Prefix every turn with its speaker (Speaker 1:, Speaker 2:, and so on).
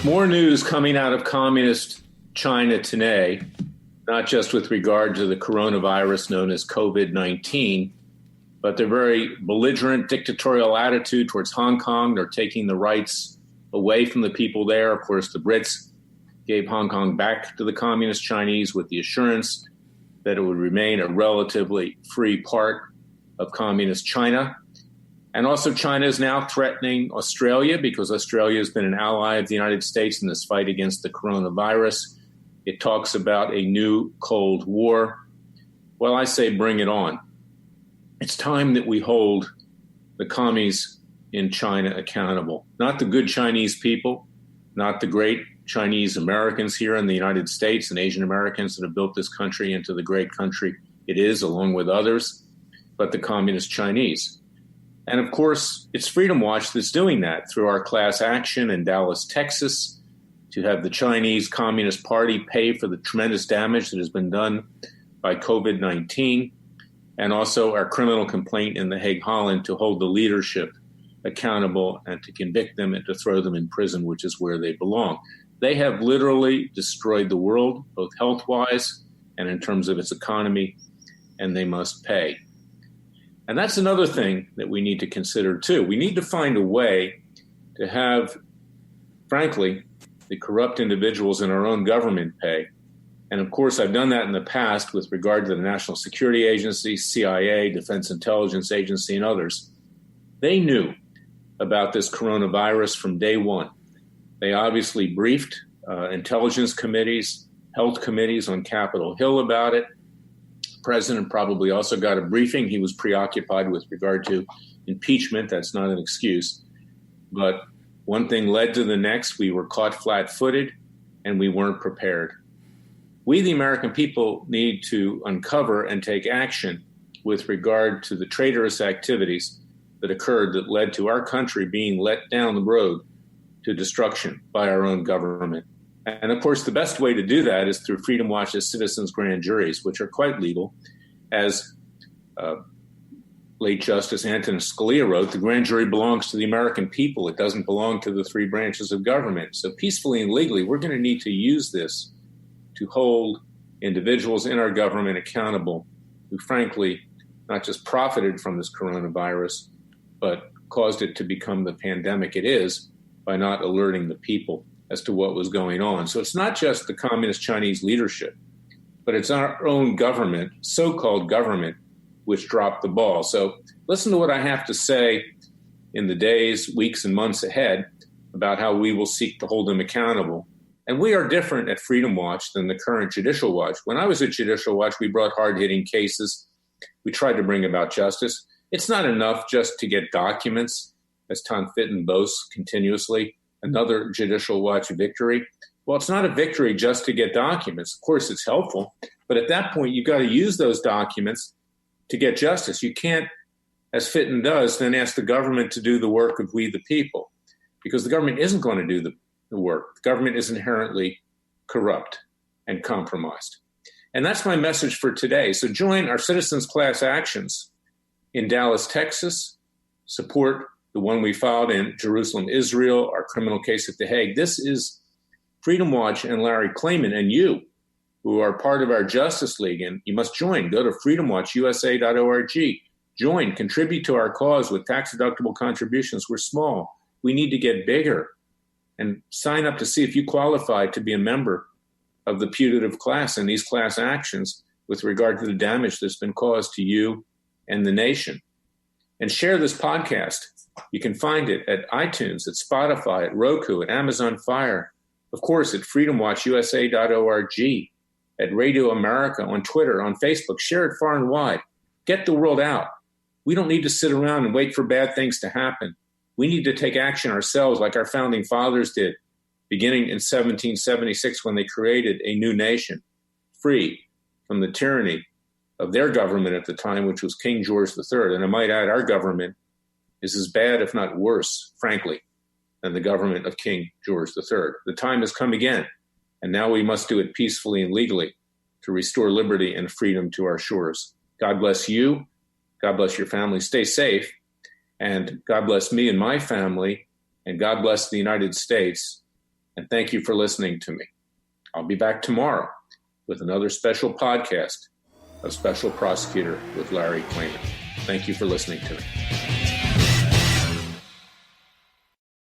Speaker 1: More news coming out of communist China today, not just with regard to the coronavirus known as COVID-19, but their very belligerent dictatorial attitude towards Hong Kong. They're taking the rights away from the people there. Of course, the Brits gave Hong Kong back to the communist Chinese with the assurance that it would remain a relatively free part of communist China. And also China is now threatening Australia because Australia has been an ally of the United States in this fight against the coronavirus. It talks about a new Cold War. Well, I say bring it on. It's time that we hold the commies in China accountable, not the good Chinese people, not the great Chinese Americans here in the United States and Asian Americans that have built this country into the great country it is, along with others, but the communist Chinese. And of course, it's Freedom Watch that's doing that through our class action in Dallas, Texas, to have the Chinese Communist Party pay for the tremendous damage that has been done by COVID-19, and also our criminal complaint in The Hague, Holland, to hold the leadership accountable and to convict them and to throw them in prison, which is where they belong. They have literally destroyed the world, both health-wise and in terms of its economy, and they must pay. And that's another thing that we need to consider, too. We need to find a way to have, frankly, the corrupt individuals in our own government pay. And of course, I've done that in the past with regard to the National Security Agency, CIA, Defense Intelligence Agency, and others. They knew about this coronavirus from day one. They obviously briefed intelligence committees, health committees on Capitol Hill about it. The president probably also got a briefing. He was preoccupied with regard to impeachment. That's not an excuse. But one thing led to the next. We were caught flat-footed, and we weren't prepared. We, the American people, need to uncover and take action with regard to the traitorous activities that occurred that led to our country being let down the road to destruction by our own government. And of course, the best way to do that is through Freedom Watch's citizens' grand juries, which are quite legal. As late Justice Antonin Scalia wrote, the grand jury belongs to the American people. It doesn't belong to the three branches of government. So peacefully and legally, we're going to need to use this to hold individuals in our government accountable who, frankly, not just profited from this coronavirus, but caused it to become the pandemic it is by not alerting the people as to what was going on. So it's not just the communist Chinese leadership, but it's our own government, so-called government, which dropped the ball. So listen to what I have to say in the days, weeks, and months ahead about how we will seek to hold them accountable. And we are different at Freedom Watch than the current Judicial Watch. When I was at Judicial Watch, we brought hard-hitting cases. We tried to bring about justice. It's not enough just to get documents, as Tom Fitton boasts continuously, another Judicial Watch victory. Well, it's not a victory just to get documents. Of course, it's helpful. But at that point, you've got to use those documents to get justice. You can't, as Fitton does, then ask the government to do the work of we the people, because the government isn't going to do the work. The government is inherently corrupt and compromised. And that's my message for today. So join our citizens' class actions in Dallas, Texas. Support the one we filed in Jerusalem, Israel, our criminal case at The Hague. This is Freedom Watch and Larry Klayman and you, who are part of our Justice League. And you must join. Go to freedomwatchusa.org. Join. Contribute to our cause with tax-deductible contributions. We're small. We need to get bigger. And sign up to see if you qualify to be a member of the putative class in these class actions with regard to the damage that's been caused to you and the nation. And share this podcast. You can find it at iTunes, at Spotify, at Roku, at Amazon Fire, of course, at freedomwatchusa.org, at Radio America, on Twitter, on Facebook. Share it far and wide. Get the world out. We don't need to sit around and wait for bad things to happen. We need to take action ourselves like our founding fathers did, beginning in 1776 when they created a new nation, free from the tyranny of their government at the time, which was King George III. And I might add, our government is as bad, if not worse, frankly, than the government of King George III. The time has come again, and now we must do it peacefully and legally to restore liberty and freedom to our shores. God bless you. God bless your family. Stay safe. And God bless me and my family. And God bless the United States. And thank you for listening to me. I'll be back tomorrow with another special podcast of Special Prosecutor with Larry Klayman. Thank you for listening to me.